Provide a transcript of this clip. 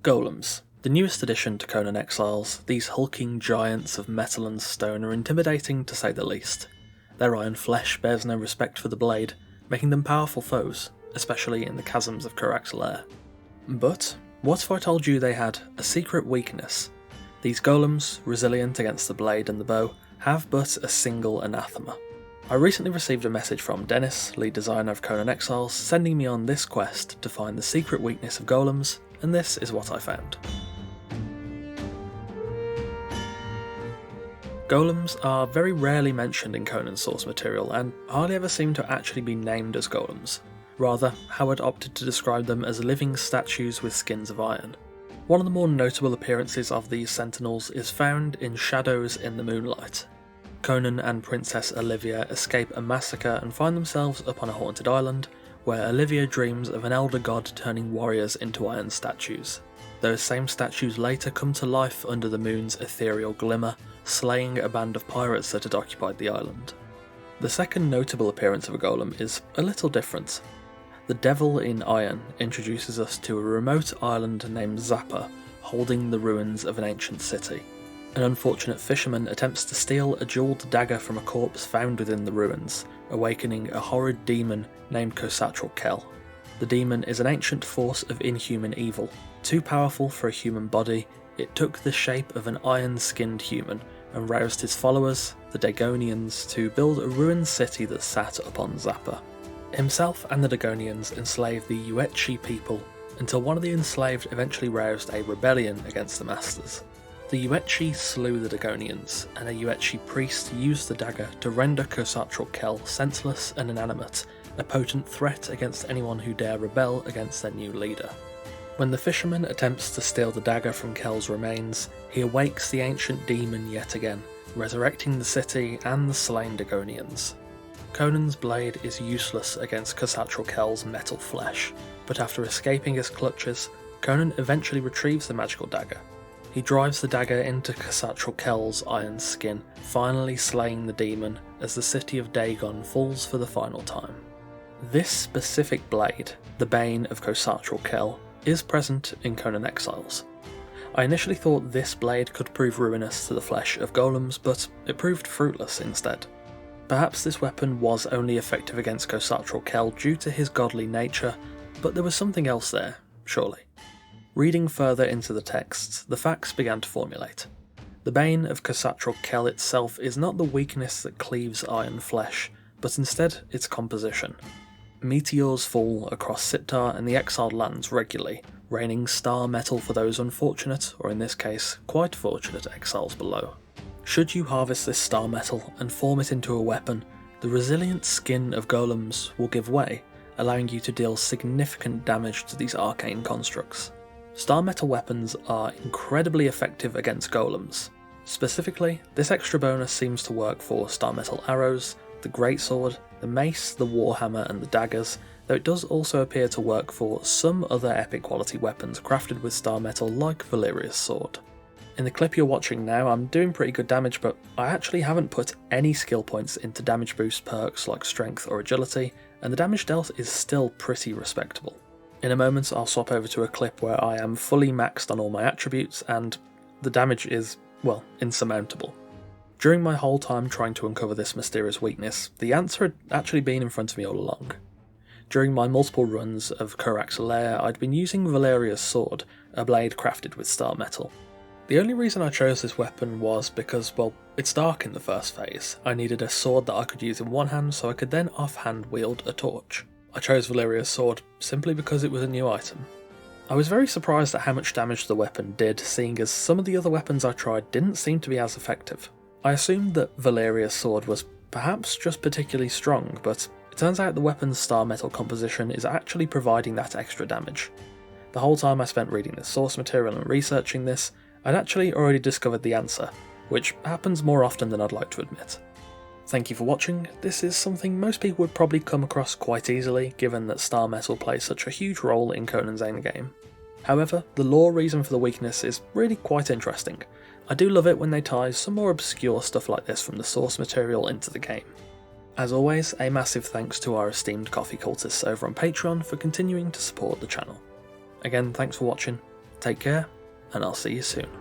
Golems. The newest addition to Conan Exiles, these hulking giants of metal and stone are intimidating to say the least. Their iron flesh bears no respect for the blade, making them powerful foes, especially in the chasms of Kurak's lair. But what if I told you they had a secret weakness? These golems, resilient against the blade and the bow, have but a single anathema. I recently received a message from Dennis, lead designer of Conan Exiles, sending me on this quest to find the secret weakness of golems, and this is what I found. Golems are very rarely mentioned in Conan's source material and hardly ever seem to actually be named as golems. Rather, Howard opted to describe them as living statues with skins of iron. One of the more notable appearances of these sentinels is found in Shadows in the Moonlight. Conan and Princess Olivia escape a massacre and find themselves upon a haunted island, where Olivia dreams of an elder god turning warriors into iron statues. Those same statues later come to life under the moon's ethereal glimmer, slaying a band of pirates that had occupied the island. The second notable appearance of a golem is a little different. The Devil in Iron introduces us to a remote island named Zappa, holding the ruins of an ancient city. An unfortunate fisherman attempts to steal a jewelled dagger from a corpse found within the ruins, awakening a horrid demon named Khosatral Kel. The demon is an ancient force of inhuman evil. Too powerful for a human body, it took the shape of an iron-skinned human and roused his followers, the Dagonians, to build a ruined city that sat upon Zappa. Himself and the Dagonians enslaved the Yuetshi people until one of the enslaved eventually roused a rebellion against the masters. The Yuetshi slew the Dagonians, and a Yuetshi priest used the dagger to render Khosatral Kel senseless and inanimate, a potent threat against anyone who dare rebel against their new leader. When the fisherman attempts to steal the dagger from Kel's remains, he awakes the ancient demon yet again, resurrecting the city and the slain Dagonians. Conan's blade is useless against Khosatral Kel's metal flesh, but after escaping his clutches, Conan eventually retrieves the magical dagger. He drives the dagger into Khosatral Kel's iron skin, finally slaying the demon as the city of Dagon falls for the final time. This specific blade, the Bane of Khosatral Kel, is present in Conan Exiles. I initially thought this blade could prove ruinous to the flesh of golems, but it proved fruitless instead. Perhaps this weapon was only effective against Khosatral Kel due to his godly nature, but there was something else there, surely. Reading further into the texts, the facts began to formulate. The Bane of Khosatral Kel itself is not the weakness that cleaves iron flesh, but instead its composition. Meteors fall across Siptar and the exiled lands regularly, raining star metal for those unfortunate, or in this case, quite fortunate exiles below. Should you harvest this star metal and form it into a weapon, the resilient skin of golems will give way, allowing you to deal significant damage to these arcane constructs. Star metal weapons are incredibly effective against golems. Specifically, this extra bonus seems to work for star metal arrows, the greatsword, the mace, the warhammer and the daggers, though it does also appear to work for some other epic quality weapons crafted with star metal like Valeria's sword. In the clip you're watching now, I'm doing pretty good damage, but I actually haven't put any skill points into damage boost perks like strength or agility, and the damage dealt is still pretty respectable. In a moment I'll swap over to a clip where I am fully maxed on all my attributes, and the damage is, well, insurmountable. During my whole time trying to uncover this mysterious weakness, the answer had actually been in front of me all along. During my multiple runs of Kurak's Lair, I'd been using Valeria's sword, a blade crafted with star metal. The only reason I chose this weapon was because, well, it's dark in the first phase. I needed a sword that I could use in one hand so I could then offhand wield a torch. I chose Valeria's sword simply because it was a new item. I was very surprised at how much damage the weapon did, seeing as some of the other weapons I tried didn't seem to be as effective. I assumed that Valeria's sword was perhaps just particularly strong, but it turns out the weapon's star metal composition is actually providing that extra damage. The whole time I spent reading the source material and researching this, I'd actually already discovered the answer, which happens more often than I'd like to admit. Thank you for watching. This is something most people would probably come across quite easily, given that star metal plays such a huge role in Conan's endgame. However, the lore reason for the weakness is really quite interesting. I do love it when they tie some more obscure stuff like this from the source material into the game. As always, a massive thanks to our esteemed coffee cultists over on Patreon for continuing to support the channel. Again, thanks for watching, Take care, and I'll see you soon.